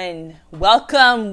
And welcome.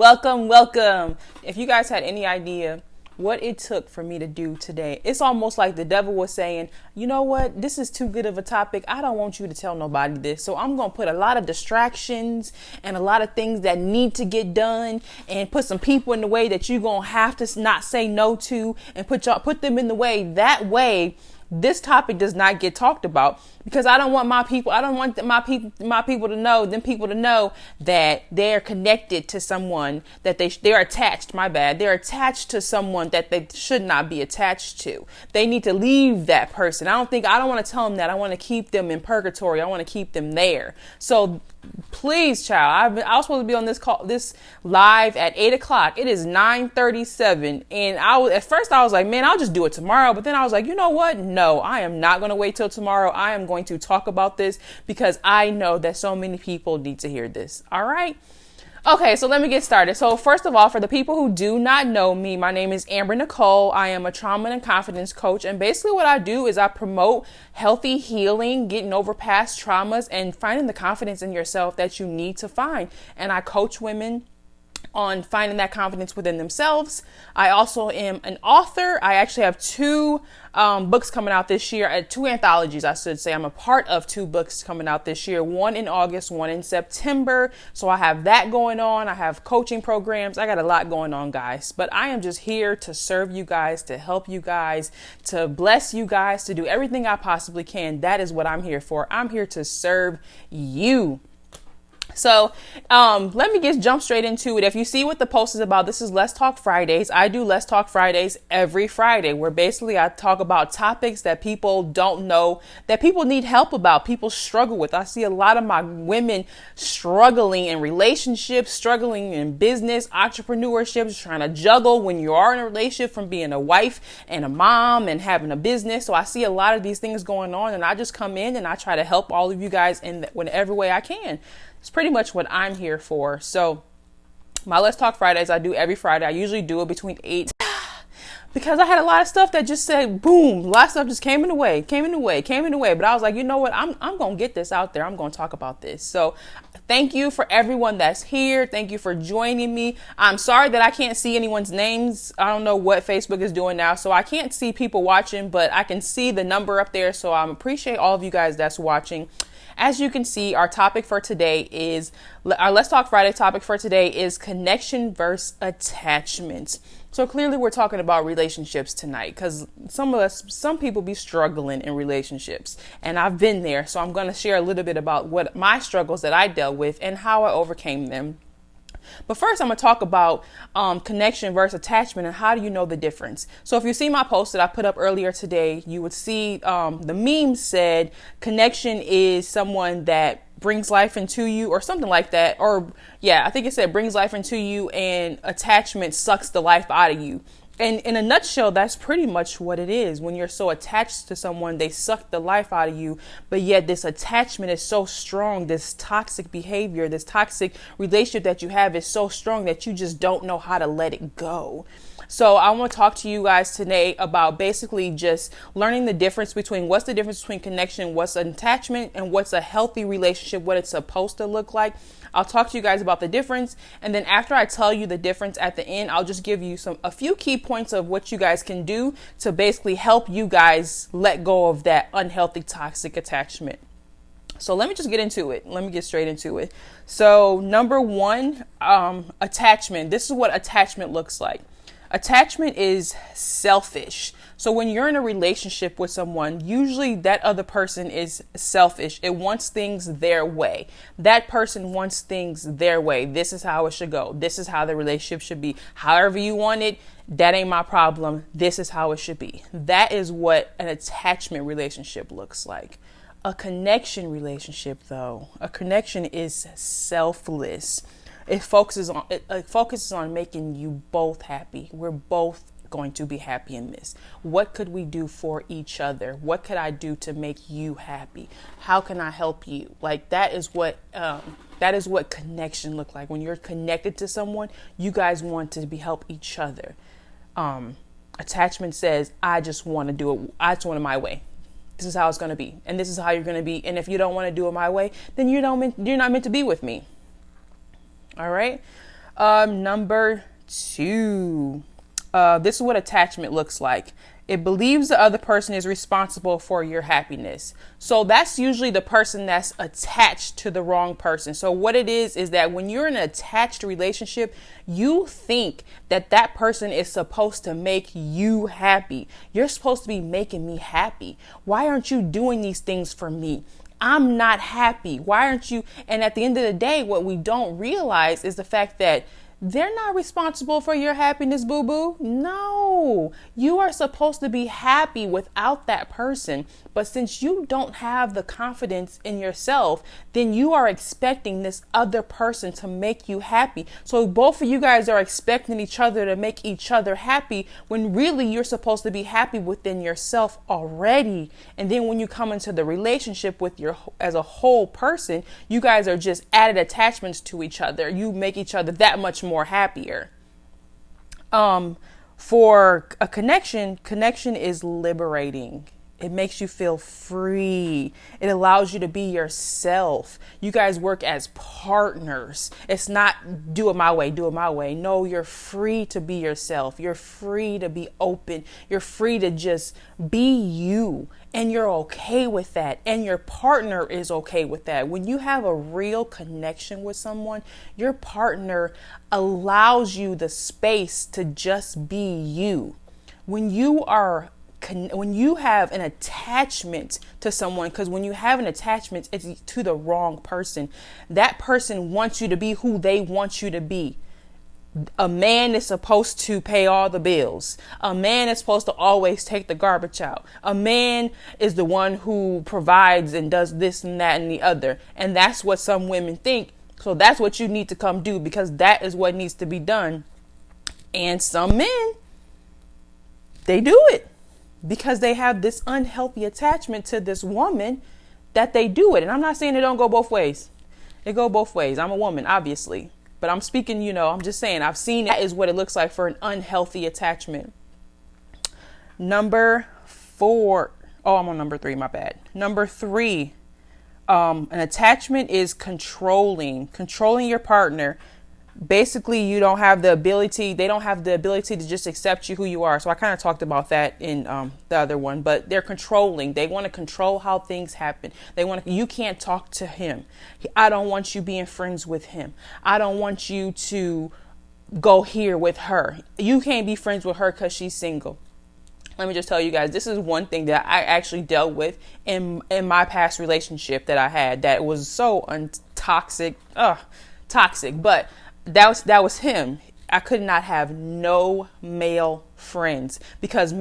If you guys had any idea what it took for me to do today, it's almost like the devil was saying, you know what, this is too good of a topic. I don't want you to tell nobody this. So I'm going to put a lot of distractions and a lot of things that need to get done and put some people in the way that you're going to have to not say no to and put them in the way. That way, this topic does not get talked about, because I don't want my people to know that they're connected to someone that they're attached. They're attached to someone that they should not be attached to. They need to leave that person. I don't want to tell them that. I want to keep them in purgatory. I want to keep them there. So please, child, I was supposed to be on this live at 8:00. It is 9:37. And at first I was like, man, I'll just do it tomorrow. But then I was like, you know what? No, I am not going to wait till tomorrow. I am going to talk about this because I know that so many people need to hear this. All right. Okay, so let me get started. So first of all, for the people who do not know me, my name is Amber Nicole. I am a trauma and confidence coach. And basically what I do is I promote healthy healing, getting over past traumas, and finding the confidence in yourself that you need to find. And I coach women on finding that confidence within themselves. I also am an author. I actually have two books coming out this year, two anthologies, I should say. I'm a part of two books coming out this year, one in August, one in September. So I have that going on. I have coaching programs. I got a lot going on, guys. But I am just here to serve you guys, to help you guys, to bless you guys, to do everything I possibly can. That is what I'm here for. I'm here to serve you. So let me jump straight into it. If you see what the post is about, this is Let's Talk Fridays. I do Let's Talk Fridays every Friday, where basically I talk about topics that people don't know, that people need help about, people struggle with. I see a lot of my women struggling in relationships, struggling in business, entrepreneurship, trying to juggle when you are in a relationship, from being a wife and a mom and having a business. So I see a lot of these things going on, and I just come in and I try to help all of you guys in whatever way I can. It's pretty much what I'm here for. So my Let's Talk Fridays, I do every Friday. I usually do it between 8 because I had a lot of stuff that just said, boom, a lot of stuff just came in the way. But I was like, you know what? I'm going to get this out there. I'm going to talk about this. So thank you for everyone that's here. Thank you for joining me. I'm sorry that I can't see anyone's names. I don't know what Facebook is doing now, so I can't see people watching, but I can see the number up there. So I appreciate all of you guys that's watching. As you can see, our topic for today is, our Let's Talk Friday topic for today is connection versus attachment. So clearly we're talking about relationships tonight, because some people be struggling in relationships, and I've been there. So I'm going to share a little bit about what my struggles that I dealt with and how I overcame them. But first, I'm going to talk about connection versus attachment, and how do you know the difference? So if you see my post that I put up earlier today, you would see the meme said connection is someone that brings life into you, or something like that. Or yeah, I think it said brings life into you, and attachment sucks the life out of you. And in a nutshell, that's pretty much what it is. When you're so attached to someone, they suck the life out of you. But yet this attachment is so strong. This toxic behavior, this toxic relationship that you have is so strong that you just don't know how to let it go. So I want to talk to you guys today about basically just learning the difference between what's the difference between connection, what's an attachment, and what's a healthy relationship, what it's supposed to look like. I'll talk to you guys about the difference. And then after I tell you the difference at the end, I'll just give you a few key points of what you guys can do to basically help you guys let go of that unhealthy, toxic attachment. So let me just get into it. Let me get straight into it. So number one, attachment. This is what attachment looks like. Attachment is selfish. So when you're in a relationship with someone, usually that other person is selfish. It wants things their way. That person wants things their way. This is how it should go. This is how the relationship should be. However you want it, that ain't my problem. This is how it should be. That is what an attachment relationship looks like. A connection relationship, though, a connection is selfless. It focuses on making you both happy. We're both going to be happy in this. What could we do for each other? What could I do to make you happy? How can I help you? Like that is what connection look like. When you're connected to someone, you guys want to help each other. Attachment says, I just want to do it. I just want it my way. This is how it's going to be, and this is how you're going to be. And if you don't want to do it my way, then you're not meant to be with me. All right. Number two. This is what attachment looks like. It believes the other person is responsible for your happiness. So that's usually the person that's attached to the wrong person. So what it is that when you're in an attached relationship, you think that that person is supposed to make you happy. You're supposed to be making me happy. Why aren't you doing these things for me? I'm not happy. Why aren't you? And at the end of the day, what we don't realize is the fact that they're not responsible for your happiness, boo boo. No, you are supposed to be happy without that person. But since you don't have the confidence in yourself, then you are expecting this other person to make you happy. So both of you guys are expecting each other to make each other happy when really you're supposed to be happy within yourself already. And then when you come into the relationship with your as a whole person, you guys are just added attachments to each other. You make each other that much more happier. For a connection is liberating. It makes you feel free. It allows you to be yourself. You guys work as partners. It's not do it my way, do it my way. No, you're free to be yourself. You're free to be open. You're free to just be you. And you're okay with that. And your partner is okay with that. When you have a real connection with someone, your partner allows you the space to just be you. When you have an attachment to someone, because when you have an attachment, it's to the wrong person. That person wants you to be who they want you to be. A man is supposed to pay all the bills. A man is supposed to always take the garbage out. A man is the one who provides and does this and that and the other. And that's what some women think. So that's what you need to come do, because that is what needs to be done. And some men, they do it because they have this unhealthy attachment to this woman that they do it. And I'm not saying it don't go both ways. It go both ways. I'm a woman, obviously. But I'm speaking, I'm just saying I've seen that is what it looks like for an unhealthy attachment. Number 4. Oh, I'm on number 3. My bad. Number 3. An attachment is controlling your partner. Basically, they don't have the ability to just accept you who you are. So I kind of talked about that in the other one, but they're controlling. They want to control how things happen. You can't talk to him. I don't want you being friends with him. I don't want you to go here with her. You can't be friends with her because she's single. Let me just tell you guys, this is one thing that I actually dealt with in my past relationship that I had that was so toxic, but that was him. I could not have no male friends because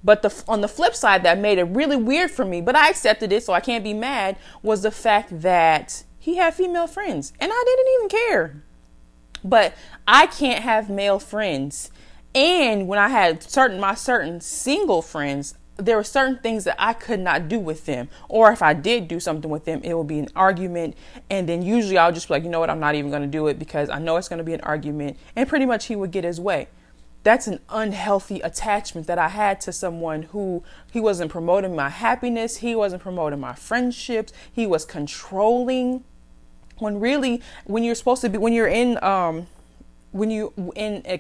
but on the flip side, that made it really weird for me, but I accepted it, so I can't be mad, was the fact that he had female friends and I didn't even care. But I can't have male friends. And when I had certain single friends, there were certain things that I could not do with them. Or if I did do something with them, it would be an argument. And then usually I'll just be like, you know what, I'm not even going to do it because I know it's going to be an argument. And pretty much he would get his way. That's an unhealthy attachment that I had to someone who he wasn't promoting my happiness. He wasn't promoting my friendships. He was controlling. When you're supposed to be, when you're in a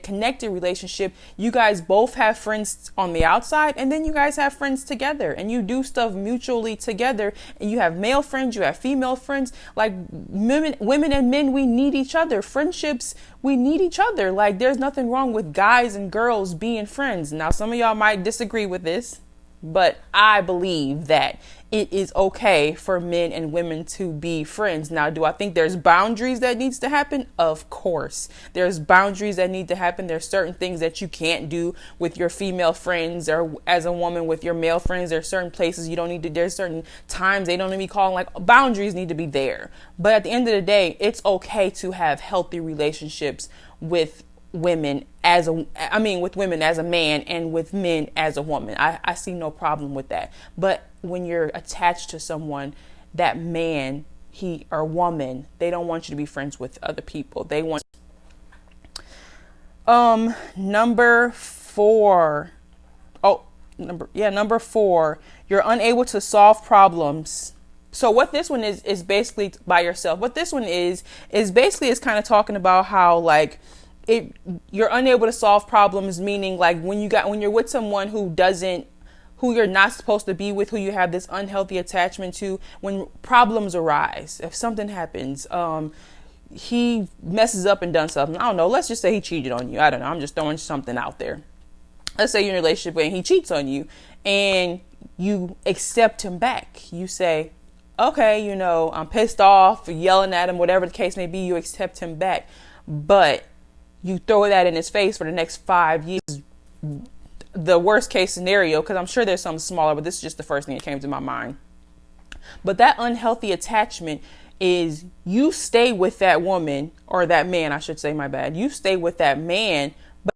connected relationship, you guys both have friends on the outside and then you guys have friends together and you do stuff mutually together, and you have male friends, you have female friends. Like women and men, we need each other. Friendships, we need each other. Like there's nothing wrong with guys and girls being friends. Now, some of y'all might disagree with this, but I believe that it is okay for men and women to be friends. Now, do I think there's boundaries that needs to happen? Of course. There's boundaries that need to happen. There's certain things that you can't do with your female friends, or as a woman with your male friends. There's certain places you don't need to, there's certain times they don't need to be calling, like boundaries need to be there. But at the end of the day, it's okay to have healthy relationships with women with women as a man and with men as a woman. I see no problem with that. But when you're attached to someone, that man, he or woman, they don't want you to be friends with other people. They want number 4. Number 4, you're unable to solve problems So what this one is basically by yourself. What this one is basically is kind of talking about how like it you're unable to solve problems, meaning like when you're with someone who you're not supposed to be with, who you have this unhealthy attachment to, when problems arise, if something happens, he messes up and done something. I don't know. Let's just say he cheated on you. I don't know. I'm just throwing something out there. Let's say you're in a relationship and he cheats on you and you accept him back. You say, okay, I'm pissed off, yelling at him, whatever the case may be, you accept him back. But you throw that in his face for the next 5 years. The worst case scenario, because I'm sure there's some smaller, but this is just the first thing that came to my mind. But that unhealthy attachment is you stay with that woman, or that man, I should say, my bad. You stay with that man. But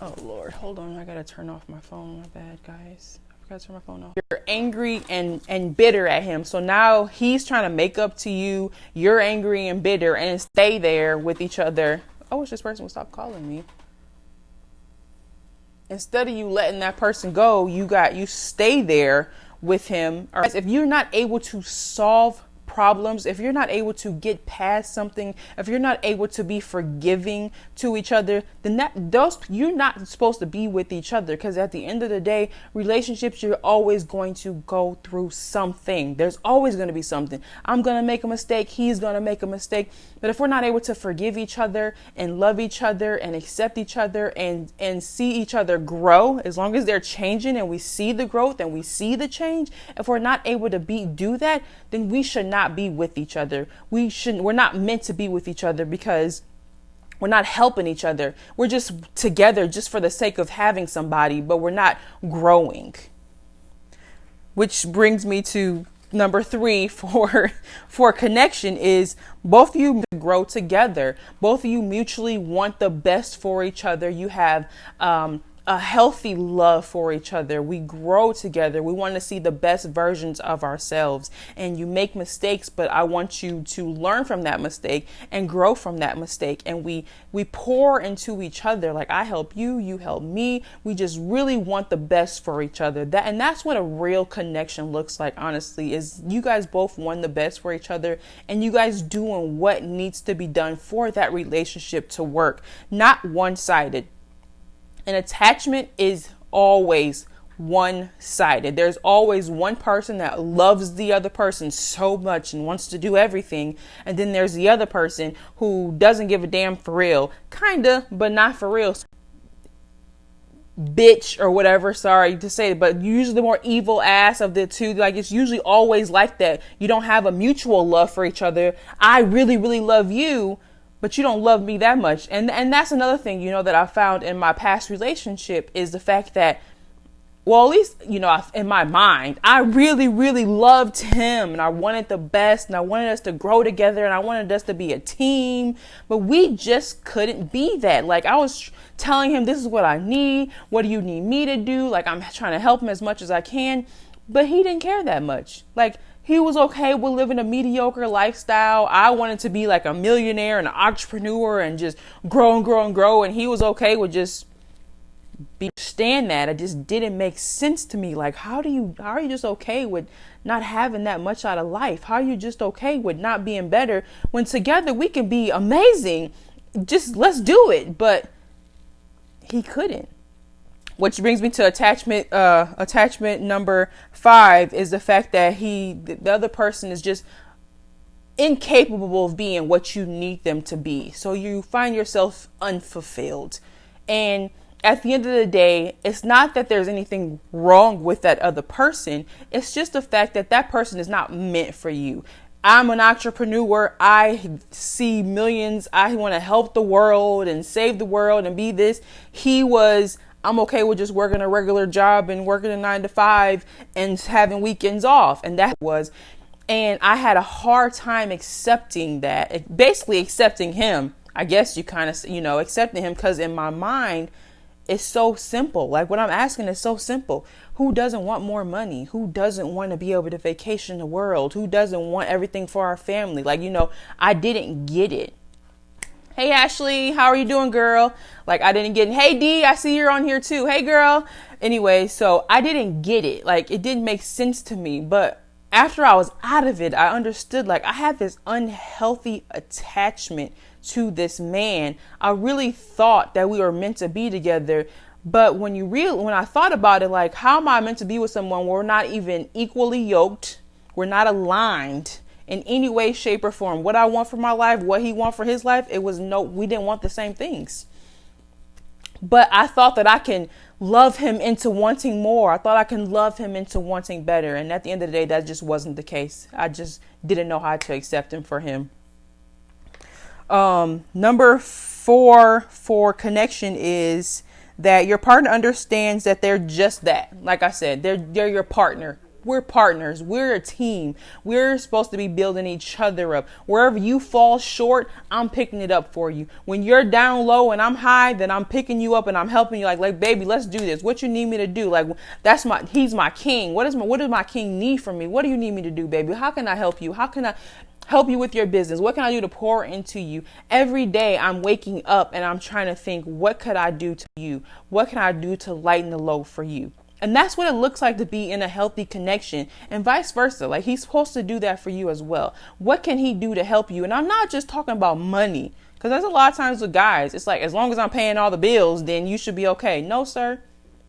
oh, Lord, hold on. I got to turn off my phone. My bad, guys. Turn my phone off. You're angry and bitter at him. So now he's trying to make up to you. You're angry and bitter and stay there with each other. I wish this person would stop calling me. Instead of you letting that person go, you stay there with him. Or if you're not able to solve problems, if you're not able to get past something, if you're not able to be forgiving to each other, then you're not supposed to be with each other. Because at the end of the day, relationships, you're always going to go through something. There's always going to be something. I'm going to make a mistake. He's going to make a mistake. But if we're not able to forgive each other and love each other and accept each other and see each other grow, as long as they're changing and we see the growth and we see the change, if we're not able to do that, then we should not be with each other. We're not meant to be with each other, because we're not helping each other. We're just together just for the sake of having somebody, but we're not growing. Which brings me to number 3 for connection is both of you grow together. Both of you mutually want the best for each other. You have a healthy love for each other. We grow together. We want to see the best versions of ourselves. And you make mistakes, but I want you to learn from that mistake and grow from that mistake. And we pour into each other. Like, I help you, you help me. We just really want the best for each other. And that's what a real connection looks like, honestly, is you guys both want the best for each other and you guys doing what needs to be done for that relationship to work, not one-sided. An attachment is always one-sided. There's always one person that loves the other person so much and wants to do everything. And then there's the other person who doesn't give a damn for real. Kinda, but not for real. Bitch or whatever, sorry to say it, but usually the more evil ass of the two. Like, it's usually always like that. You don't have a mutual love for each other. I really, really love you, but you don't love me that much. And that's another thing, that I found in my past relationship is the fact that, well, at least, in my mind, I really, really loved him and I wanted the best and I wanted us to grow together and I wanted us to be a team, but we just couldn't be that. Like, I was telling him, this is what I need. What do you need me to do? Like, I'm trying to help him as much as I can, but he didn't care that much. Like, he was okay with living a mediocre lifestyle. I wanted to be like a millionaire and an entrepreneur and just grow and grow and grow. And he was okay with just stand that. It just didn't make sense to me. Like, how are you just okay with not having that much out of life? How are you just okay with not being better when together we can be amazing? Just let's do it. But he couldn't. Which brings me to attachment number 5 is the fact that the other person is just incapable of being what you need them to be. So you find yourself unfulfilled. And at the end of the day, it's not that there's anything wrong with that other person. It's just the fact that that person is not meant for you. I'm an entrepreneur. I see millions. I want to help the world and save the world and be this. I'm okay with just working a regular job and working a 9 to 5 and having weekends off. And and I had a hard time accepting that, basically accepting him. I guess you kind of, accepting him, because in my mind, it's so simple. Like, what I'm asking is so simple. Who doesn't want more money? Who doesn't want to be able to vacation the world? Who doesn't want everything for our family? Like, I didn't get it. Hey, Ashley, how are you doing, girl? Like, I didn't get it. Hey, D, I see you're on here too. Hey, girl. Anyway, so I didn't get it. Like, it didn't make sense to me. But after I was out of it, I understood like I had this unhealthy attachment to this man. I really thought that we were meant to be together. But when I thought about it, like, how am I meant to be with someone where we're not even equally yoked? We're not aligned in any way, shape, or form. What I want for my life, what he wants for his life, we didn't want the same things. But I thought that I can love him into wanting more. I thought I can love him into wanting better. And at the end of the day, that just wasn't the case. I just didn't know how to accept him for him. Number 4 for connection is that your partner understands that they're just that. Like I said, they're your partner. We're partners. We're a team. We're supposed to be building each other up. Wherever you fall short, I'm picking it up for you. When you're down low and I'm high, then I'm picking you up and I'm helping you. Like, baby, let's do this. What you need me to do? Like, he's my king. What does my king need from me? What do you need me to do, baby? How can I help you? How can I help you with your business? What can I do to pour into you? Every day I'm waking up and I'm trying to think, what could I do to you? What can I do to lighten the load for you? And that's what it looks like to be in a healthy connection, and vice versa. Like, he's supposed to do that for you as well. What can he do to help you? And I'm not just talking about money, because there's a lot of times with guys, it's like, as long as I'm paying all the bills, then you should be okay. No, sir.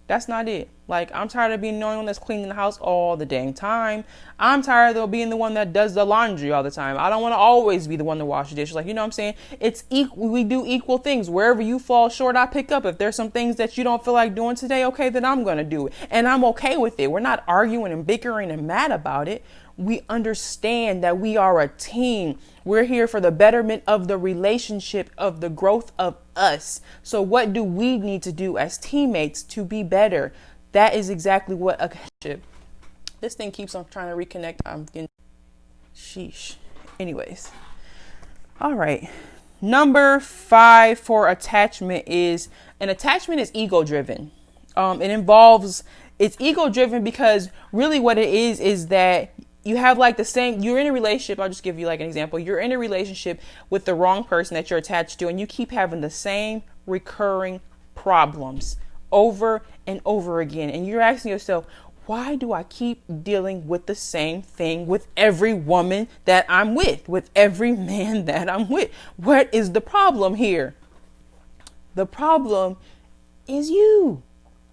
That's not it. Like, I'm tired of being the only one that's cleaning the house all the dang time. I'm tired of being the one that does the laundry all the time. I don't want to always be the one to wash the dishes. Like, you know what I'm saying? It's equal. We do equal things. Wherever you fall short, I pick up. If there's some things that you don't feel like doing today, okay, then I'm going to do it. And I'm okay with it. We're not arguing and bickering and mad about it. We understand that we are a team. We're here for the betterment of the relationship, of the growth of us. So what do we need to do as teammates to be better? That is exactly what a relationship. This thing keeps on trying to reconnect. I'm getting sheesh. Anyways. All right. Number 5 for attachment is ego driven. It's ego driven because really what it is that you have like you're in a relationship. I'll just give you like an example. You're in a relationship with the wrong person that you're attached to, and you keep having the same recurring problems over and over again. And you're asking yourself, why do I keep dealing with the same thing with every woman that I'm with every man that I'm with? What is the problem here? The problem is you.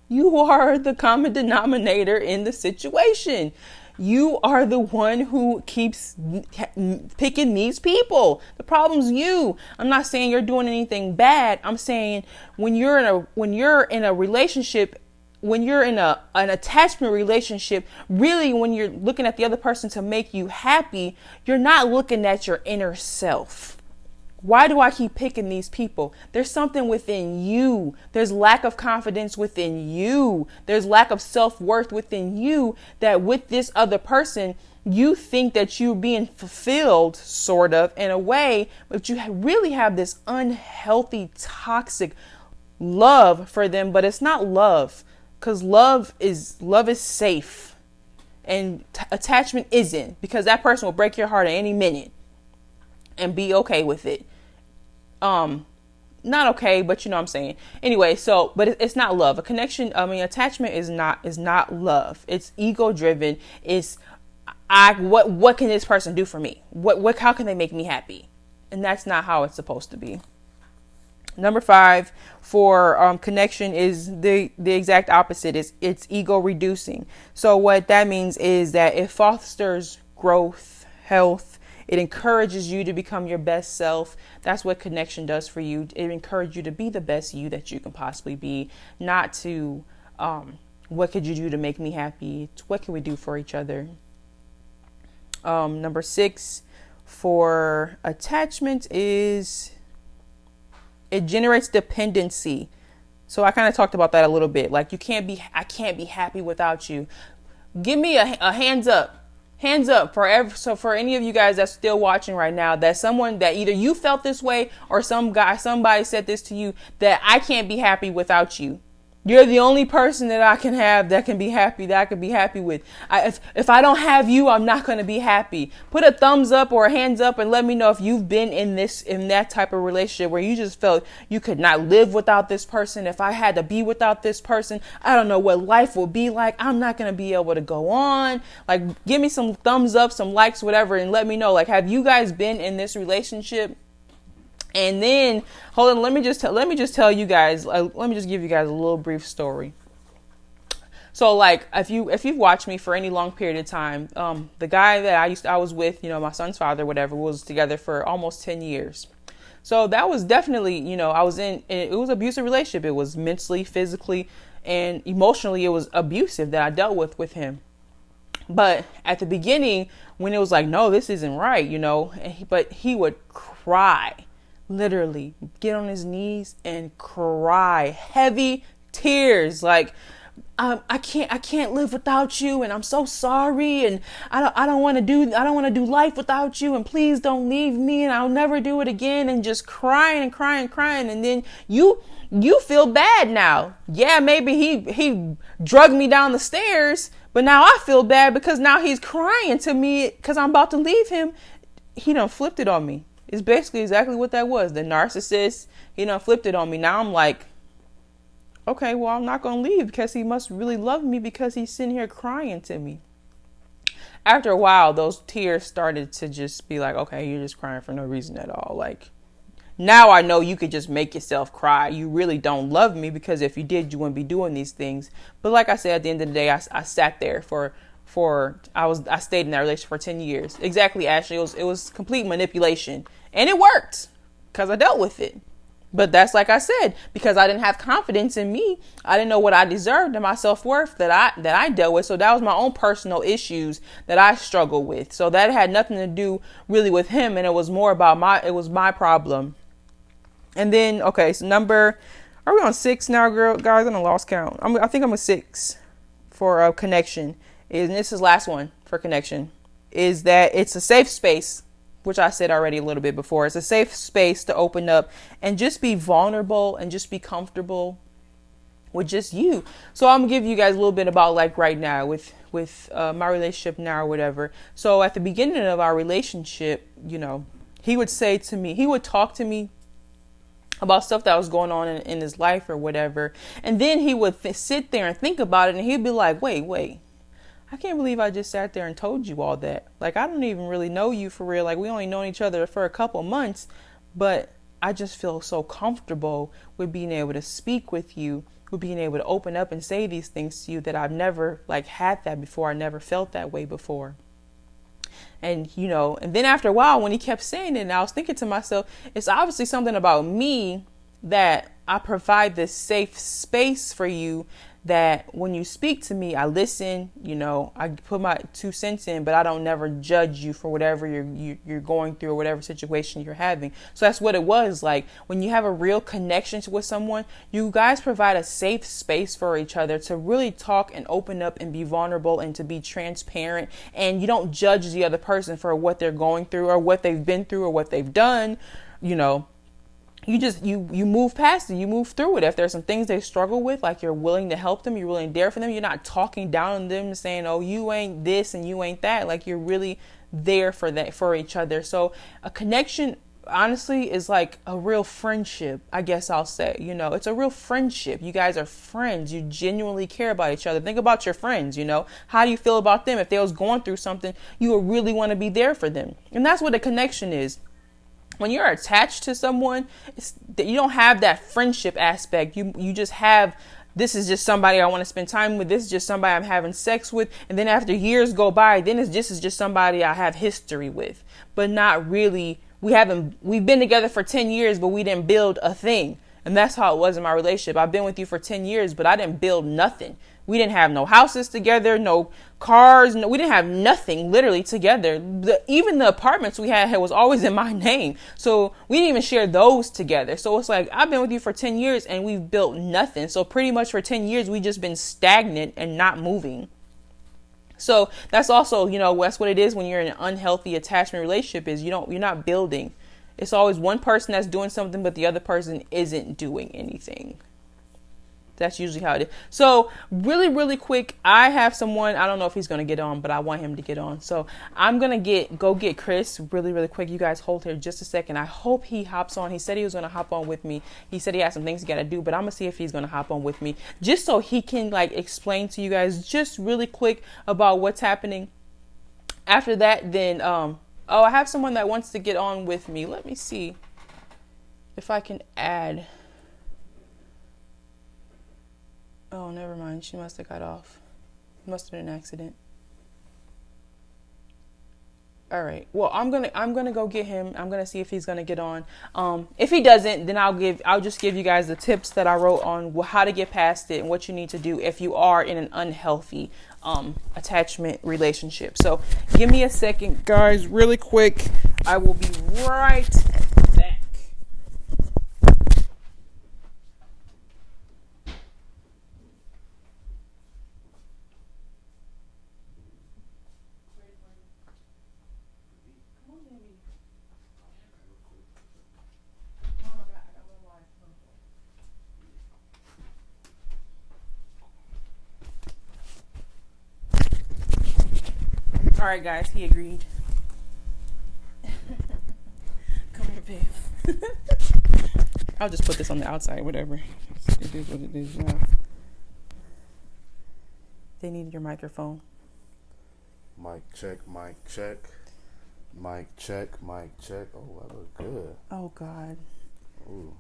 You are the common denominator in the situation. You are the one who keeps picking these people. The problem's you. I'm not saying you're doing anything bad. I'm saying when you're in a relationship, when you're in an attachment relationship, really when you're looking at the other person to make you happy, you're not looking at your inner self. Why do I keep picking these people? There's something within you. There's lack of confidence within you. There's lack of self-worth within you that with this other person, you think that you're being fulfilled sort of in a way, but you really have this unhealthy, toxic love for them, but it's not love because love is safe and attachment isn't, because that person will break your heart at any minute and be okay with it. Not okay, but you know what I'm saying. Anyway, but it's not love. Attachment is not love. It's ego driven. It's what can this person do for me? How can they make me happy? And that's not how it's supposed to be. Number 5 for connection is the exact opposite. It's ego reducing. So what that means is that it fosters growth, health. It encourages you to become your best self. That's what connection does for you. It encourages you to be the best you that you can possibly be, not to what could you do to make me happy? It's what can we do for each other? Number 6 for attachment is it generates dependency. So I kind of talked about that a little bit. Like I can't be happy without you. Give me a hands up. Hands up for any of you guys that's still watching right now, that someone that either you felt this way or somebody said this to you, that I can't be happy without you. You're the only person that I can have that can be happy, that I can be happy with. If I don't have you, I'm not going to be happy. Put a thumbs up or a hands up and let me know if you've been in that type of relationship where you just felt you could not live without this person. If I had to be without this person, I don't know what life will be like. I'm not going to be able to go on. Like, give me some thumbs up, some likes, whatever, and let me know. Like, have you guys been in this relationship? And then, hold on, let me just tell you guys, let me just give you guys a little brief story. So, like, if you've watched me for any long period of time, the guy that I was with, my son's father, whatever, was together for almost 10 years. So that was definitely, it was an abusive relationship. It was mentally, physically, and emotionally, it was abusive that I dealt with him. But at the beginning, when it was like, no, this isn't right, but he would cry. Literally get on his knees and cry heavy tears. Like, I can't live without you. And I'm so sorry. And I don't want to do life without you. And please don't leave me. And I'll never do it again. And just crying and crying and crying. And then you feel bad now. Yeah, maybe he drugged me down the stairs, but now I feel bad because now he's crying to me because I'm about to leave him. He done flipped it on me. It's basically exactly what that was. The narcissist, he done flipped it on me. Now I'm like, okay, well, I'm not going to leave because he must really love me because he's sitting here crying to me. After a while, those tears started to just be like, okay, you're just crying for no reason at all. Like, now I know you could just make yourself cry. You really don't love me because if you did, you wouldn't be doing these things. But like I said, at the end of the day, I sat there I stayed in that relationship for 10 years. Exactly, Ashley. It was complete manipulation. And it worked because I dealt with it. But that's like I said, because I didn't have confidence in me. I didn't know what I deserved and my self-worth that I dealt with. So that was my own personal issues that I struggled with. So that had nothing to do really with him. And it was more about my problem. And then, okay, so are we on 6 now, guys? I lost count. I think I'm a 6 for connection. And this is last one for connection, is that it's a safe space, which I said already a little bit before. It's a safe space to open up and just be vulnerable and just be comfortable with just you. So I'm gonna give you guys a little bit about like right now with my relationship now or whatever. So at the beginning of our relationship, he would talk to me about stuff that was going on in his life or whatever. And then he would sit there and think about it and he'd be like, wait. I can't believe I just sat there and told you all that. Like, I don't even really know you for real. Like, we only known each other for a couple months, but I just feel so comfortable with being able to speak with you, with being able to open up and say these things to you that I've never had that before. I never felt that way before. And, and then after a while, when he kept saying it, and I was thinking to myself, it's obviously something about me that I provide this safe space for you, that when you speak to me, I listen, I put my 2 cents in, but I don't never judge you for whatever you're going through or whatever situation you're having. So that's what it was like. When you have a real connection with someone, you guys provide a safe space for each other to really talk and open up and be vulnerable and to be transparent. And you don't judge the other person for what they're going through or what they've been through or what they've done, You just, you move past it. You move through it. If there's some things they struggle with, like you're willing to help them, you're willing to there for them. You're not talking down on them and saying, oh, you ain't this and you ain't that. Like, you're really there for each other. So a connection, honestly, is like a real friendship, I guess I'll say. It's a real friendship. You guys are friends. You genuinely care about each other. Think about your friends, How do you feel about them? If they was going through something, you would really want to be there for them. And that's what a connection is. When you're attached to someone, you don't have that friendship aspect. You just have, this is just somebody I want to spend time with. This is just somebody I'm having sex with. And then after years go by, then this is just somebody I have history with. But not really, we've been together for 10 years, but we didn't build a thing. And that's how it was in my relationship. I've been with you for 10 years, but I didn't build nothing. We didn't have no houses together, no cars. We didn't have nothing literally together. Even the apartments we had was always in my name. So we didn't even share those together. So it's like, I've been with you for 10 years and we've built nothing. So pretty much for 10 years, we just been stagnant and not moving. So that's also, that's what it is when you're in an unhealthy attachment relationship is you're not building. It's always one person that's doing something, but the other person isn't doing anything. That's usually how it is. So really, really quick, I have someone. I don't know if he's gonna get on, but I want him to get on. So I'm gonna go get Chris really, really quick. You guys hold here just a second. I hope he hops on. He said he was gonna hop on with me. He said he had some things he gotta do, but I'm gonna see if he's gonna hop on with me just so he can like explain to you guys just really quick about what's happening. After that, then I have someone that wants to get on with me. Let me see if I can add. Oh, never mind. She must have got off. Must have been an accident. All right. Well, I'm gonna go get him. I'm gonna see if he's gonna get on. If he doesn't, then I'll just give you guys the tips that I wrote on how to get past it and what you need to do if you are in an unhealthy attachment relationship. So give me a second, guys, really quick. I will be right back. All right, guys, he agreed. Come here, babe. I'll just put this on the outside, whatever. It is what it is now. They need your microphone. Mic check, mic check. Mic check, mic check. Oh, I look good. Oh, God. Ooh.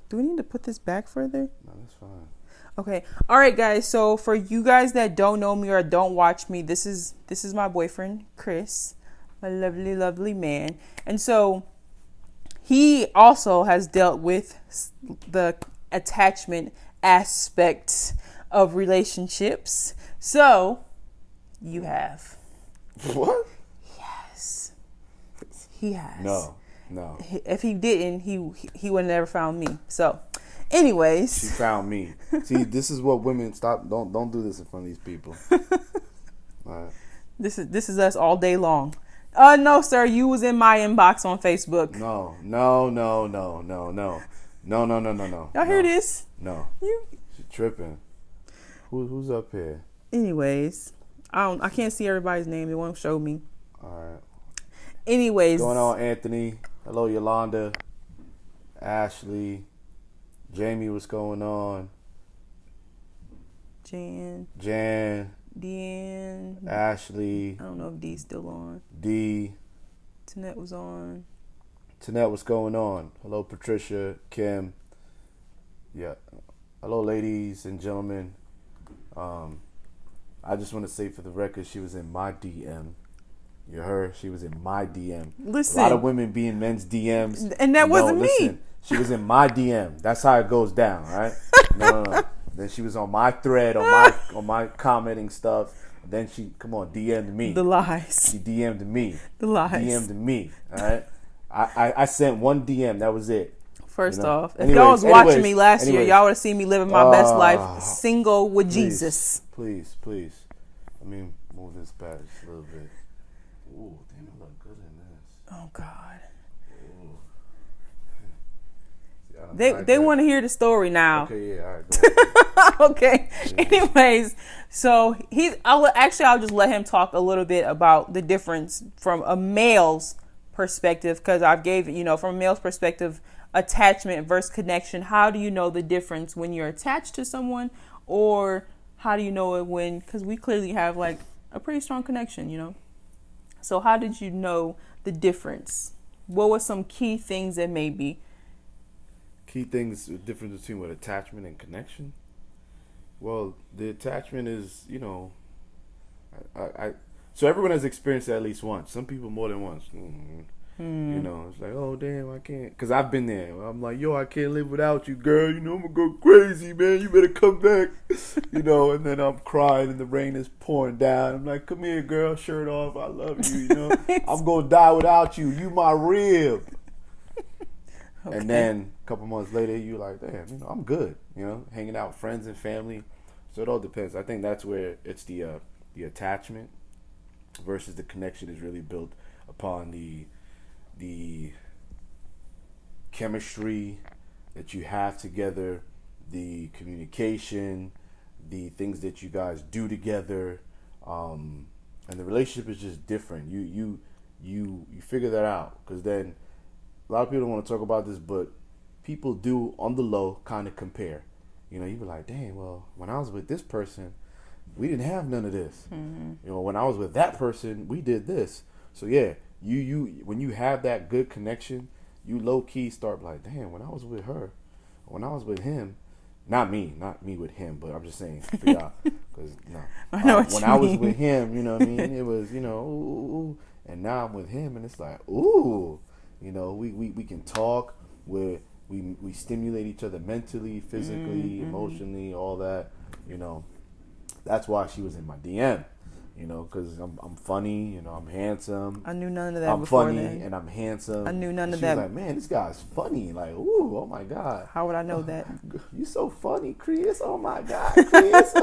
Do we need to put this back further? No, that's fine. Okay. All right, guys. So for you guys that don't know me or don't watch me, this is my boyfriend, Chris, a lovely, lovely man. And so he also has dealt with the attachment aspect of relationships. So you have. What? Yes. He has. No. If he didn't, he would have never found me. So anyways, she found me. See, this is what women stop. Don't do this in front of these people. All right. This is us all day long. No, sir, you was in my inbox on Facebook. No. Y'all hear this? No. She tripping. Who's up here? Anyways, I can't see everybody's name. It won't show me. All right. Anyways, what's going on, Anthony? Hello, Yolanda. Ashley. Jamie, what's going on? Jan, Deanne, Ashley. I don't know if D's still on. D. Tanette was on. Tanette, what's going on? Hello, Patricia, Kim. Yeah. Hello, ladies and gentlemen. I just want to say for the record, she was in my DM. You heard? She was in my DM. Listen. A lot of women be in men's DMs. And that wasn't me. She was in my DM. That's how it goes down, right? No. Then she was on my thread, on my commenting stuff. Then she, DM'd me. The lies. She DM'd me. The lies. DM'd me, all right? I sent one DM. That was it. First off, if y'all was watching me last year, y'all would have seen me living my best life, single with Jesus. Please. Let me move this back just a little bit. Ooh, damn, I look good in this. Oh, God. See, they want to hear the story now. Okay, yeah, all right. Go ahead. Okay. Yeah. Anyways, so I'll just let him talk a little bit about the difference from a male's perspective, because I've gave from a male's perspective, attachment versus connection. How do you know the difference when you're attached to someone, or how do you know it when? Because we clearly have like a pretty strong connection, So how did you know the difference? What were some key things that may be? Key things, the difference between what attachment and connection? Well, the attachment is, so everyone has experienced it at least once. Some people more than once. It's like, oh, damn, I can't. Because I've been there. I'm like, yo, I can't live without you, girl. I'm going to go crazy, man. You better come back. And then I'm crying and the rain is pouring down. I'm like, come here, girl. Shirt off. I love you, I'm going to die without you. You my rib. Okay. And then a couple months later, you're like, damn, I'm good. Hanging out with friends and family. So it all depends. I think that's where it's the attachment versus the connection is really built upon the chemistry that you have together, the communication, the things that you guys do together, and the relationship is just different. You figure that out, because then a lot of people don't want to talk about this, but people do on the low kind of compare. You know, you be like, dang, well, when I was with this person, we didn't have none of this. You know, when I was with that person, we did this. So yeah, you when you have that good connection, you low key start like, damn, when I was with her, when I was with him, not me with him, but I'm just saying for y'all, because I know what when you I was mean. with him, you know what I mean, it was, you know, ooh, and now I'm with him, and it's like, ooh, you know, we can talk, we stimulate each other mentally, physically, emotionally, all that, you know. That's why she was in my DM, you know, because I'm funny, you know, I'm handsome. I knew none of that I'm before funny then. and I'm handsome. I knew none and of she that. was like, man, this guy's funny. Like, ooh, oh my God. How would I know that? You so funny, Chris. Oh my God, Chris.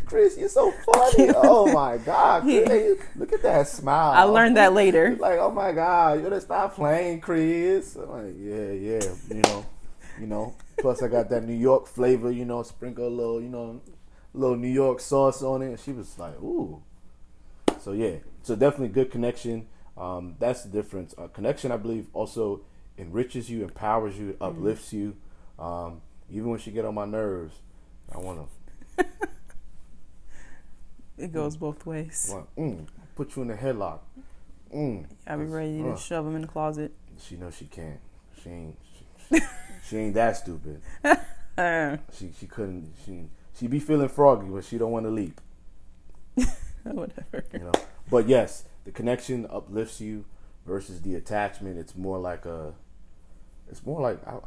Chris, you so funny. Oh my God, Chris. Look at that smile. I learned that later. Like, oh my God, you gotta stop playing, Chris. I'm like, yeah, you know. Plus, I got that New York flavor, you know, sprinkle a little, you know, little New York sauce on it. And she was like, ooh. So yeah, so definitely good connection. That's the difference. Connection, I believe, also enriches you, empowers you, uplifts you. Even when she get on my nerves, I want to. It goes both ways. Put you in a headlock. I'll be ready to shove him in the closet. She knows she can't. She ain't that stupid. She couldn't. She be feeling froggy, but she don't want to leap. Whatever. You know. But yes, the connection uplifts you versus the attachment. It's more like I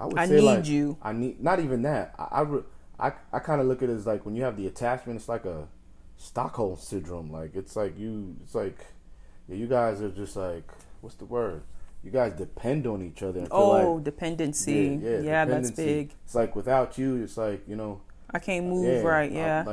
would I say need like you. I need, not even that. I kind of look at it as like, when you have the attachment, it's like a Stockholm syndrome. Like it's like you guys are just like, what's the word? You guys depend on each other. And feel like, dependency. Yeah, that's big. It's like without you, it's like, you know, I can't move right. Yeah.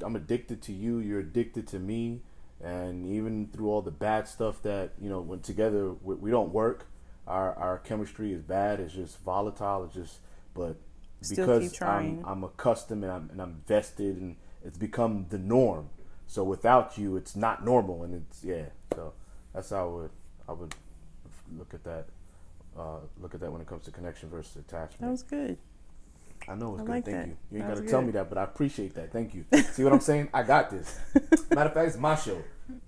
I'm addicted to you. You're addicted to me. And even through all the bad stuff that, you know, when together we don't work, our chemistry is bad. It's just volatile. It's just, but Still because keep trying. I'm accustomed and I'm vested, and it's become the norm. So without you, it's not normal, and it's So that's how I would look at that. Look at that when it comes to connection versus attachment. That was good. I know it's good. Like Thank that. you. You ain't That got to was tell good. me that, but I appreciate that. Thank you. See what I'm saying? I got this. Matter of fact, it's my show.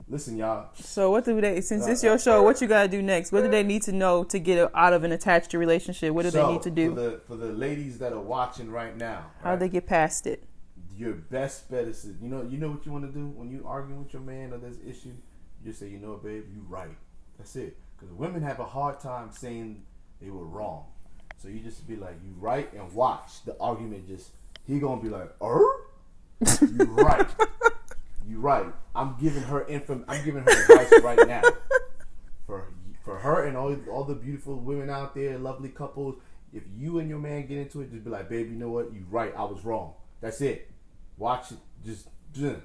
Listen, y'all. So what do they? Since it's your show, what you gotta do next? What do they need to know to get out of an attached relationship? What do they need to do? For the ladies that are watching right now, How do they get past it? your best bet is, you know what you want to do when you arguing with your man or there's an issue. You just say, you know what, babe, you right. That's it. Because women have a hard time saying they were wrong. So you just be like, you right, and watch the argument. He gonna be like, you right. You right. I'm giving her advice right now. For her and all the beautiful women out there, lovely couples, if you and your man get into it, just be like, babe, you know what? You right. I was wrong. That's it. Watch it.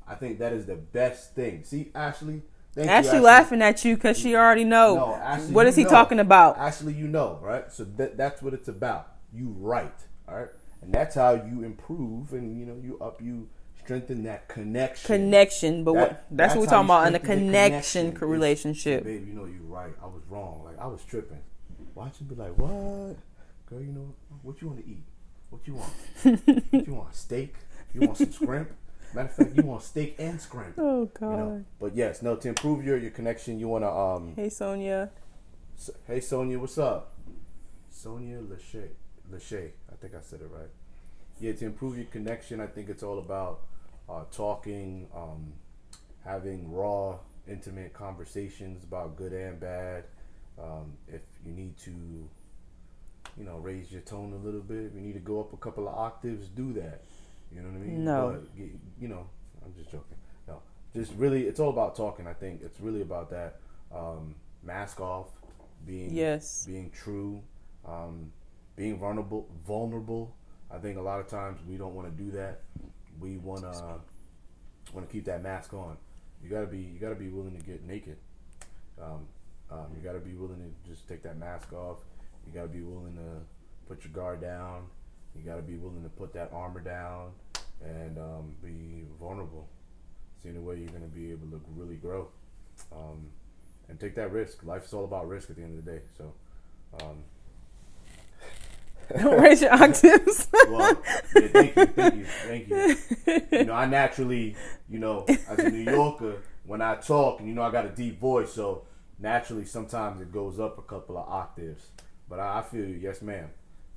I think that is the best thing. See, Ashley? Thank you, Ashley laughing at you because she already know. No, Ashley, what is he talking about? Ashley, you know, right? So that's what it's about. You right, all right? And that's how you improve, and you strengthen that connection. But that's what we're talking about in a connection relationship. Babe, you know you right. I was wrong. Like, I was tripping. Watch him be like, what? Girl, you know, what you want to eat? What you want? What you want? Steak? You want some scrimp? Matter of fact, you want steak and scrimp. Oh, God. You know? But yes, no, to improve your connection, you want to... Hey, Sonia. Hey, Sonia, what's up? Sonia Lachey. I think I said it right. Yeah, to improve your connection, I think it's all about talking, having raw, intimate conversations about good and bad. If you need to, raise your tone a little bit, if you need to go up a couple of octaves, do that. You know what I mean? No. But, I'm just joking. No, just really, it's all about talking. I think it's really about that. Mask off, being true, being vulnerable. I think a lot of times we don't want to do that. We want to keep that mask on. You gotta be willing to get naked. You gotta be willing to just take that mask off. You gotta be willing to put your guard down. You got to be willing to put that armor down and be vulnerable. It's the only way you're going to be able to really grow. And take that risk. Life's all about risk at the end of the day. So, Don't raise your octaves. well, yeah, thank you. You know, I naturally, you know, as a New Yorker, when I talk, and you know, I got a deep voice, so naturally sometimes it goes up a couple of octaves. But I feel you, yes, ma'am.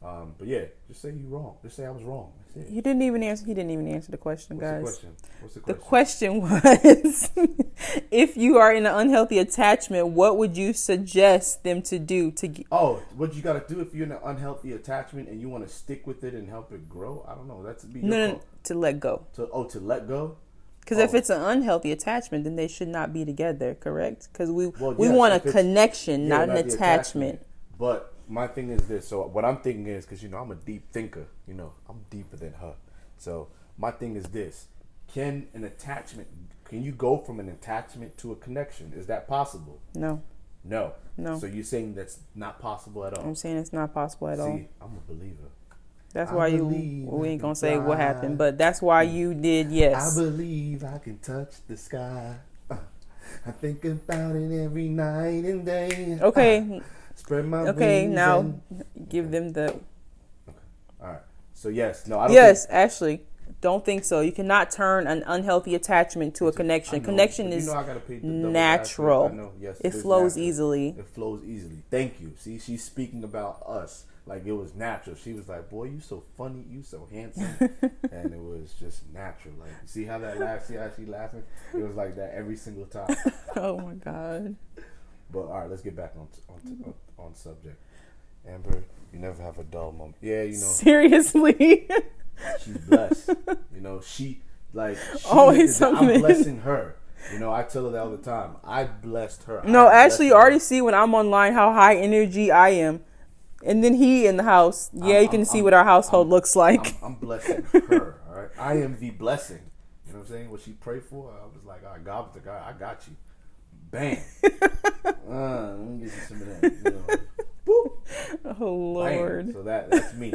But yeah, just say you're wrong. Just say I was wrong. That's it. You didn't even answer. He didn't even answer the question, What's guys. the question? What's the The question? question was, if you are in an unhealthy attachment, what would you suggest them to do to get... Oh, what you got to do if you're in an unhealthy attachment and you want to stick with it and help it grow? I don't know. That's be your No, call. to let go. To let go? Because if it's an unhealthy attachment, then they should not be together, correct? Because we yes, want a if it's- connection, not an the attachment. But my thing is this. So what I'm thinking is, because, you know, I'm a deep thinker. You know, I'm deeper than her. So my thing is this. Can you go from an attachment to a connection? Is that possible? No. No. No. So you're saying that's not possible at all? I'm saying it's not possible at all. See, I'm a believer. That's I why believe we I ain't can gonna say what fly. happened, but that's why you did yes. I believe I can touch the sky. I think about it every night and day. Okay. Spread my Okay, wings now and... give them the... All right. So yes, no, I don't Yes, actually, don't think so. You cannot turn an unhealthy attachment to a I connection. know, Connection but is you know I gotta pay the double natural. aspect. I know, yes, It is flows natural. easily. It flows easily. Thank you. See, she's speaking about us like it was natural. She was like, "Boy, you so funny, you so handsome," and it was just natural. Like, see how that laugh? See how she laughing? It was like that every single time. Oh my God. But all right, let's get back on subject. Amber, you never have a dull moment. Yeah, you know, Seriously. she's blessed. You know, Always I'm something. blessing her. You know, I tell her that all the time. I blessed her. No, I actually, you blessed already her. see when I'm online how high energy I am. And then he in the house. Yeah, you can see what our household looks like. I'm blessing her. All right, I am the blessing. You know what I'm saying? What she prayed for, I was like, all right, God, I got you. Bam. Let me get you some of that. You know. Boop. Oh, Lord. Bam. So that's me.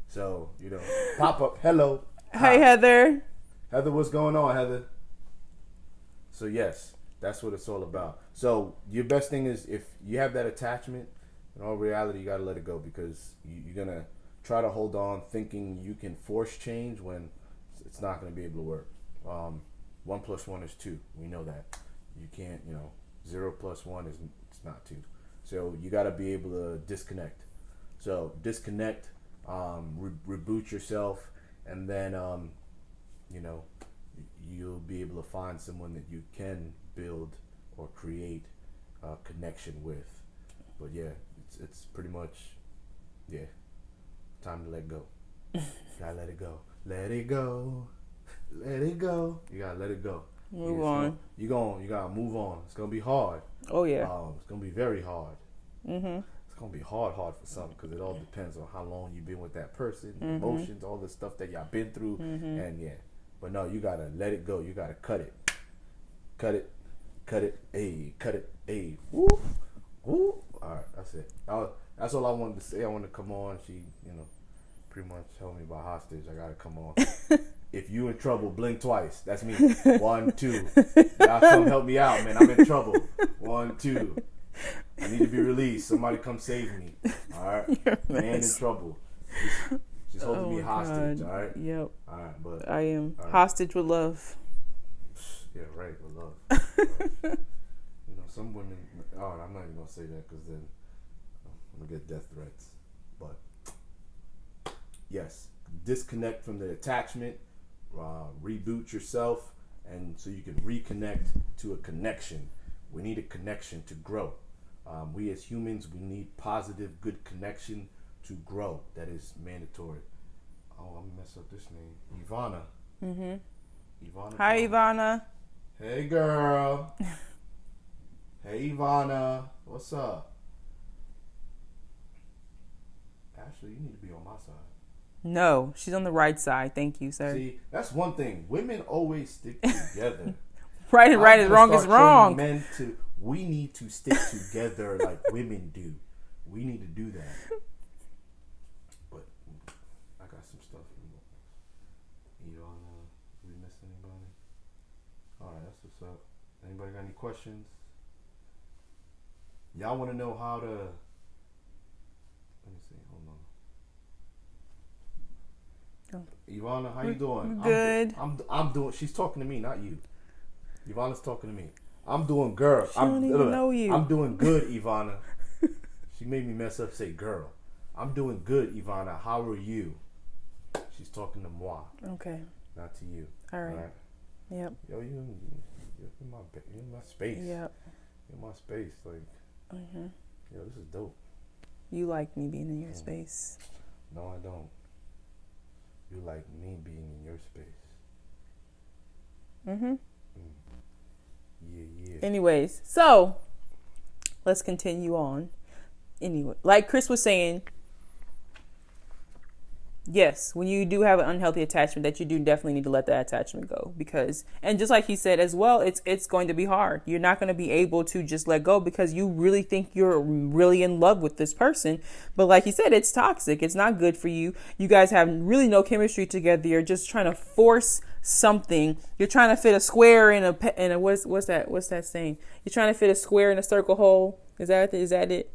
So, you know, pop up. Hello. Hey, Hi. Heather. Heather, what's going on, Heather? So yes, that's what it's all about. So your best thing is, if you have that attachment, in all reality, you got to let it go, because you're going to try to hold on thinking you can force change when it's not going to be able to work. 1 + 1 is 2. We know that. You can't, 0 + 1 is it's not 2. So you got to be able to disconnect. So disconnect, reboot yourself, and then, you'll be able to find someone that you can build or create a connection with. But yeah, it's pretty much, time to let go. Gotta let it go. Let it go. Let it go. You gotta let it go. Move on. You gotta move on. It's gonna be hard. Oh, yeah. It's gonna be very hard. Mm-hmm. It's gonna be hard for some, because it all depends on how long you've been with that person, emotions, all the stuff that y'all been through, and yeah. But no, you gotta let it go. You gotta cut it, cut it, ayy, cut it, ayy. Woo, woo. All right, that's it. That's all I wanted to say. I wanted to come on. She, pretty much told me about hostage. I gotta come on. If you in trouble, blink twice. That's me. 1, 2. Y'all come help me out, man. I'm in trouble. 1, 2. I need to be released. Somebody come save me. All right. Man in trouble. She's holding me hostage. God. All right. Yep. All right, but I am right. hostage with love. Yeah, right. With love. Some women. Oh, I'm not even gonna say that, because then I'm gonna get death threats. But yes, disconnect from the attachment. Reboot yourself, and so you can reconnect to a connection. We need a connection to grow. We as humans, we need positive, good connection to grow. That is mandatory. Oh, I'm gonna mess up this name. Ivana. Mm-hmm. Ivana. Hi, Ivana. Hey, girl. Hey, Ivana. What's up? Ashley, you need to be on my side. No, she's on the right side. Thank you, sir. See, that's one thing. Women always stick together. Right is right, is wrong is wrong. We need to stick together like women do. We need to do that. up? Anybody got any questions? Y'all want to know how to? Let me see. Hold on. Ivana, how you doing? Good. I'm doing. She's talking to me, not you. Ivana's talking to me. I'm doing girl. She don't even know you. I'm doing good, Ivana. She made me mess up. Say girl. I'm doing good, Ivana. How are you? She's talking to moi. Okay. Not to you. All right. Yep. Yo, you're in my space. Yep. In my space, like. Mm-hmm. Yo, this is dope. You like me being in your space. No, I don't. You like me being in your space. Mm-hmm. Yeah. Anyways, so let's continue on. Anyway, like Chris was saying, yes, when you do have an unhealthy attachment, that you do definitely need to let that attachment go, because, and just like he said as well, it's going to be hard. You're not going to be able to just let go because you really think you're really in love with this person. But like he said, it's toxic. It's not good for you. You guys have really no chemistry together. You're just trying to force something. You're trying to fit a square in a what's that saying? You're trying to fit a square in a circle hole. Is that it?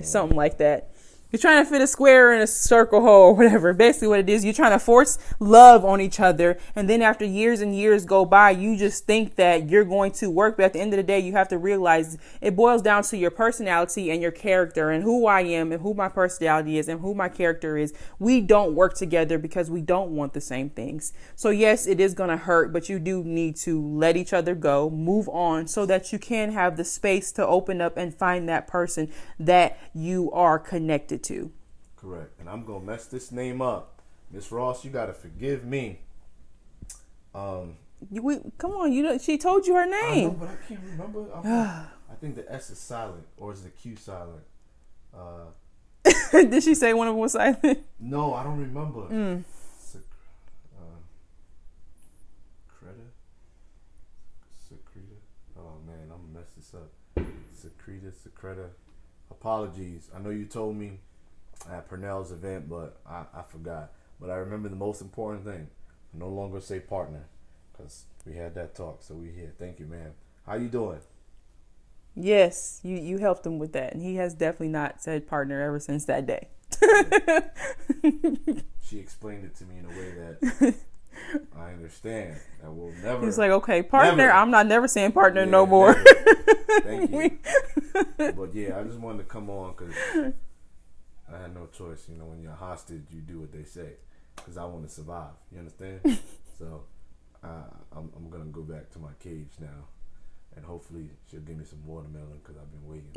Something like that. You're trying to fit a square in a circle hole or whatever. Basically what it is, you're trying to force love on each other. And then after years and years go by, you just think that you're going to work. But at the end of the day, you have to realize it boils down to your personality and your character and who I am and who my personality is and who my character is. We don't work together because we don't want the same things. So yes, it is going to hurt, but you do need to let each other go, move on so that you can have the space to open up and find that person that you are connected to. Correct. And I'm gonna mess this name up. Miss Ross, you gotta forgive me. Come on, she told you her name. I know, but I can't remember. I think the S is silent, or is the Q silent? Did she say one of them was silent? No, I don't remember. Creta? Secreta? Oh man, I'm gonna mess this up. Secreta. Apologies. I know you told me at Purnell's event, but I forgot. But I remember the most important thing. No longer say partner, because we had that talk. So we here. Thank you, man. How you doing? Yes, you helped him with that, and he has definitely not said partner ever since that day. She explained it to me in a way that I understand. That will never. He's like, okay, partner. Never. I'm not never saying partner no more. Thank you. But yeah, I just wanted to come on because I had no choice. You know, when you're a hostage, you do what they say. Because I want to survive. You understand? So I'm gonna go back to my cage now, and hopefully she'll give me some watermelon because I've been waiting.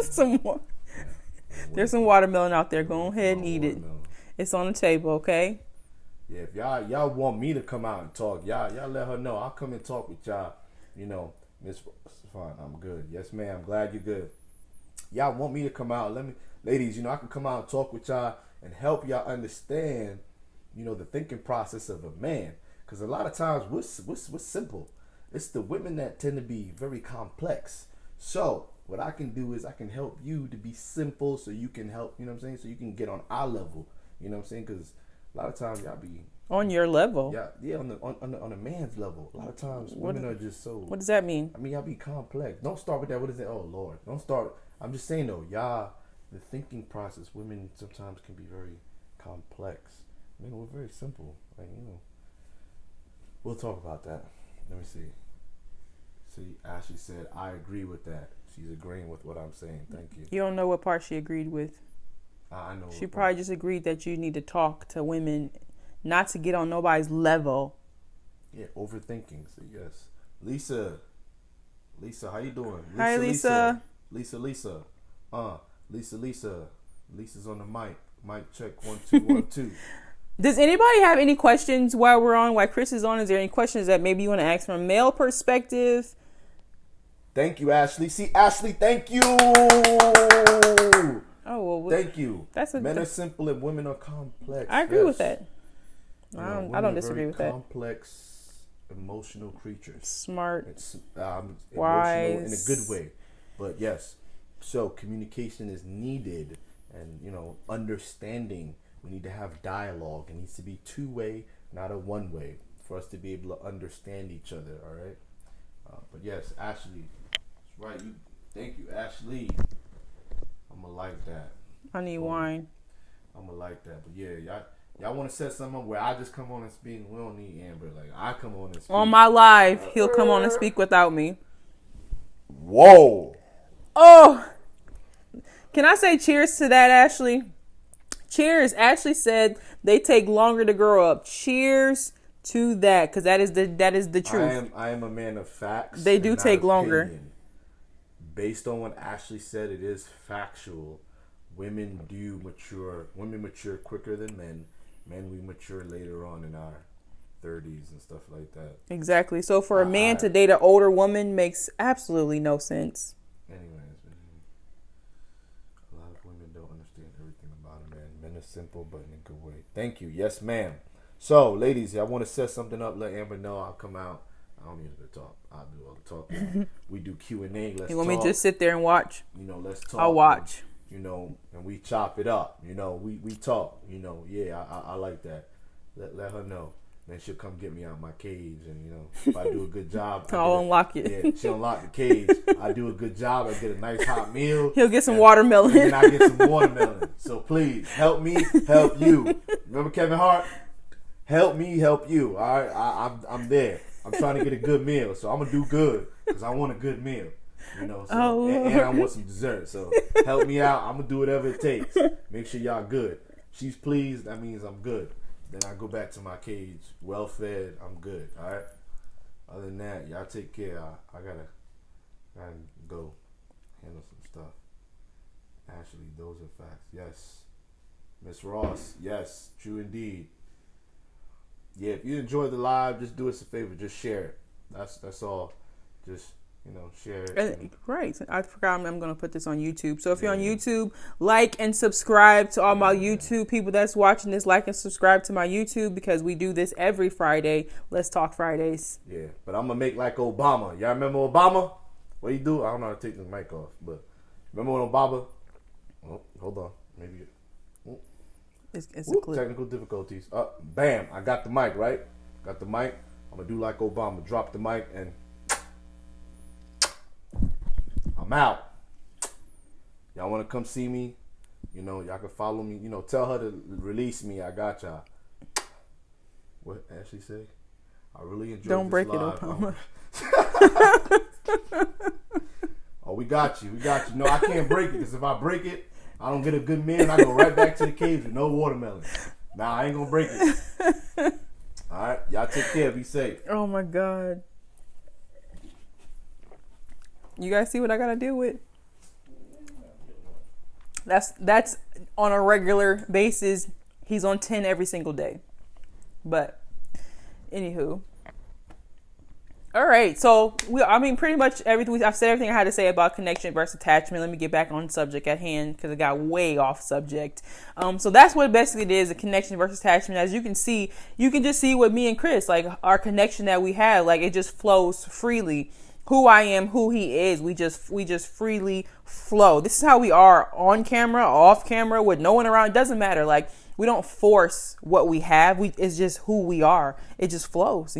Some more. Yeah, there's some watermelon out there. Go ahead and eat it. It's on the table, okay? Yeah, if y'all want me to come out and talk, y'all let her know. I'll come and talk with y'all. You know, Miss Fine, I'm good. Yes, ma'am. I'm glad you're good. Y'all want me to come out? Ladies, you know, I can come out and talk with y'all and help y'all understand, you know, the thinking process of a man. Because a lot of times we're simple. It's the women that tend to be very complex. So what I can do is I can help you to be simple, so you can help. You know what I'm saying? So you can get on our level. You know what I'm saying? Because a lot of times y'all be on your level. Yeah, on a man's level. A lot of times women are just so. What does that mean? I mean, y'all be complex. Don't start with that. What is it? Oh Lord, don't start. I'm just saying though, y'all, the thinking process. Women sometimes can be very complex. Men, we're very simple. Like, you know, we'll talk about that. Let me see. See, Ashley said, I agree with that. She's agreeing with what I'm saying. Thank you. You don't know what part she agreed with. I know. She probably just agreed that you need to talk to women, not to get on nobody's level. Yeah, overthinking. So yes. Lisa, how you doing? Hi, Lisa. Lisa. Lisa's on the mic. Mic check 1 2 1 2. Does anybody have any questions while Chris is on? Is there any questions that maybe you want to ask from a male perspective? Thank you, Ashley. See, Ashley, thank you. Oh, well, thank you. Men are that's simple and women are complex. I agree with that. I don't disagree with that. Complex, emotional creatures. Smart, wise, emotional in a good way. But yes, so communication is needed, and you know, understanding. We need to have dialogue. It needs to be two-way, not a one-way, for us to be able to understand each other. All right. But yes, Ashley, that's right. Thank you, Ashley. I'ma like that. I need wine. I'ma like that. But yeah, y'all want to set something up where I just come on and speak? We don't need Amber. Like I come on and speak. On my live, he'll come on and speak without me. Whoa. Oh, can I say cheers to that, Ashley? Cheers. Ashley said they take longer to grow up. Cheers to that, because that is the truth. I am a man of facts. They do take longer. Opinion. Based on what Ashley said, it is factual. Women do mature. Women mature quicker than men. Men, we mature later on in our 30s and stuff like that. Exactly. So for a man to date an older woman makes absolutely no sense. Anyways, a lot of women don't understand everything about a man. Men are simple, but in a good way. Thank you. Yes, ma'am. So, ladies, I want to set something up. Let Amber know I'll come out. I don't need to talk. I'll do all the talking. We do Q&A. Let's You want talk. me to just sit there and watch? Let's talk. I'll watch. And we chop it up. We talk. Yeah, I like that. Let her know. Then she'll come get me out my cage, and if I do a good job, I'll unlock it. Yeah, she'll unlock the cage. I do a good job. I get a nice hot meal. He'll get some watermelon. And I get some watermelon. So please help me, help you. Remember Kevin Hart? Help me, help you. All right, I'm there. I'm trying to get a good meal, so I'm gonna do good because I want a good meal. And I want some dessert. So help me out. I'm gonna do whatever it takes. Make sure y'all good. She's pleased. That means I'm good. Then I go back to my cage, well fed. I'm good. All right. Other than that, y'all take care. I gotta go handle some stuff. Ashley, those are facts. Yes. Miss Ross. Yes. True indeed. Yeah. If you enjoyed the live, just do us a favor. Just share it. That's all. Just share it. Right. I forgot I'm going to put this on YouTube. So if you're on YouTube, like and subscribe to all my YouTube people that's watching this. Like and subscribe to my YouTube because we do this every Friday. Let's Talk Fridays. Yeah. But I'm going to make like Obama. Y'all remember Obama? What he do? I don't know how to take the mic off. But remember when Obama? Oh, hold on. Maybe. It's a clip. Technical difficulties. Bam. I got the mic, right? Got the mic. I'm going to do like Obama. Drop the mic and I'm out. Y'all want to come see me? Y'all can follow me. Tell her to release me. I got y'all. What Ashley say? I really enjoyed Don't this break live. it, Obama. Oh, we got you. No, I can't break it because if I break it, I don't get a good meal and I go right back to the cage with no watermelon. Nah, I ain't going to break it. All right. Y'all take care. Be safe. Oh, my God. You guys see what I gotta deal with? That's on a regular basis. He's on 10 every single day. But anywho. All right. So pretty much everything. I've said everything I had to say about connection versus attachment. Let me get back on subject at hand because I got way off subject. So that's what basically it is, a connection versus attachment. As you can see, you can just see with me and Chris, like our connection that we have, like it just flows freely. Who I am, who he is, we just freely flow. This is how we are on camera, off camera, with no one around. It doesn't matter. Like we don't force what we have. It's just who we are. It just flows,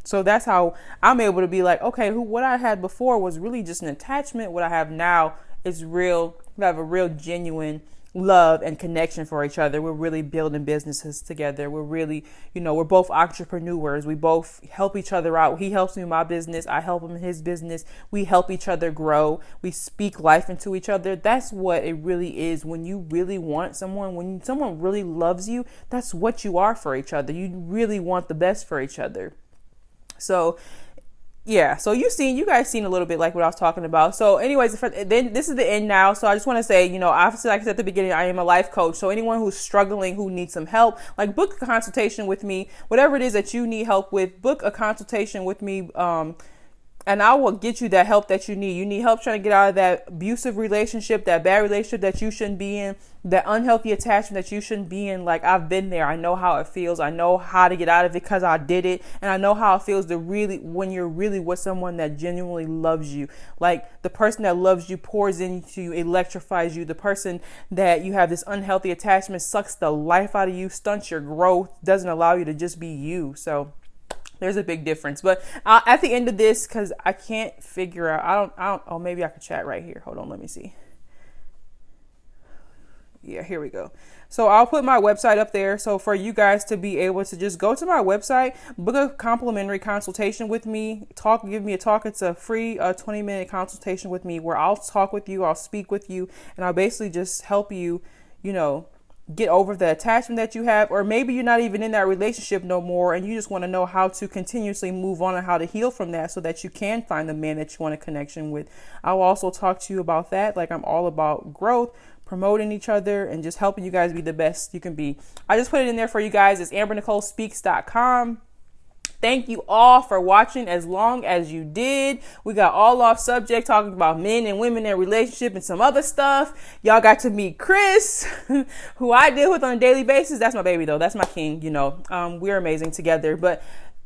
So that's how I'm able to be like, okay, what I had before was really just an attachment. What I have now is real. We have a real genuine love and connection for each other. We're really building businesses together. We're really, we're both entrepreneurs. We both help each other out. He helps me in my business. I help him in his business. We help each other grow. We speak life into each other. That's what it really is. When you really want someone, when someone really loves you, that's what you are for each other. You really want the best for each other. So yeah, so you guys seen a little bit like what I was talking about. So anyways, then this is the end now. So I just want to say, obviously, like I said at the beginning, I am a life coach. So anyone who's struggling, who needs some help, like book a consultation with me, whatever it is that you need help with, book a consultation with me. And I will get you that help that you need. You need help trying to get out of that abusive relationship, that bad relationship that you shouldn't be in, that unhealthy attachment that you shouldn't be in. Like I've been there. I know how it feels. I know how to get out of it because I did it. And I know how it feels to really, when you're really with someone that genuinely loves you. Like the person that loves you pours into you, electrifies you. The person that you have this unhealthy attachment sucks the life out of you, stunts your growth, doesn't allow you to just be you. So There's a big difference. But at the end of this, because I can't figure out, oh, maybe I could chat right here. Hold on, let me see. Yeah, here we go. So I'll put my website up there. So for you guys to be able to just go to my website, book a complimentary consultation with me, give me a talk. It's a free 20-minute consultation with me where I'll talk with you, I'll speak with you, and I'll basically just help you, get over the attachment that you have, or maybe you're not even in that relationship no more and you just want to know how to continuously move on and how to heal from that so that you can find the man that you want a connection with. I'll also talk to you about that. Like, I'm all about growth, promoting each other, and just helping you guys be the best you can be. I just put it in there for you guys. It's AmberNicoleSpeaks.com. Thank you all for watching as long as you did. We got all off subject talking about men and women and relationship and some other stuff. Y'all got to meet Chris, who I deal with on a daily basis. That's my baby though. That's my king, we're amazing together. But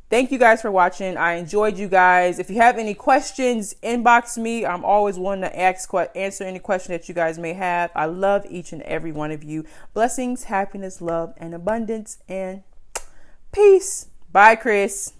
thank you guys for watching. I enjoyed you guys. If you have any questions, inbox me. I'm always willing to answer any question that you guys may have. I love each and every one of you. Blessings, happiness, love, and abundance, and peace. Bye, Chris.